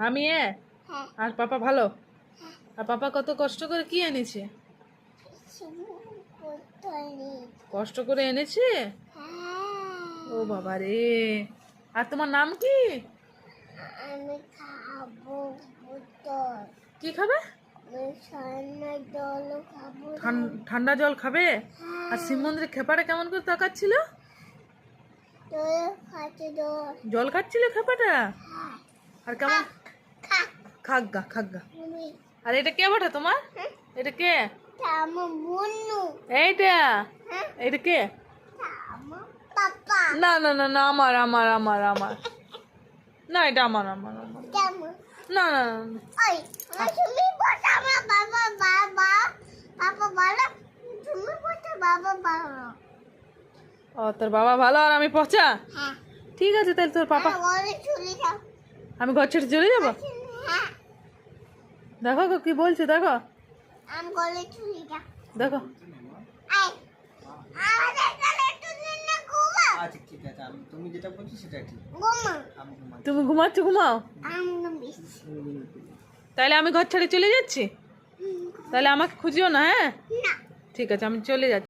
আমি আর পাপা ভালো। আর পাপা কত কষ্ট করে কি এনেছে? কষ্ট করে এনেছে। ও বাবা রে। আর তোমার নাম কি? আমি খাবো কি খাবে? ঠান্ডা জল খাবে। আর শিব মন্দিরে খেপাটা কেমন করে তাকাচ্ছিল? জল খাচ্ছিল খেপাটা। আর কেমন? খাগা খাগা। আর এটা কে বাটা তোমার? এটা কে? এইটা এটা কে? না না না না, আমার আমার আমার আমার না, এটা আমার আমার আমার না না না। ও তোর বাবা ভালো আর আমি পচা। ঠিক আছে তাহলে তোর পাপা। আমি ঘর ছেড়ে চলে যাবো। দেখো গো কি বলছে, দেখো দেখো। তুমি ঘুমাচ্ছ, ঘুমাও। তাহলে আমি ঘর ছেড়ে চলে যাচ্ছি। তাহলে আমাকে খুঁজিও না। হ্যাঁ ঠিক আছে, আমি চলে যাচ্ছি।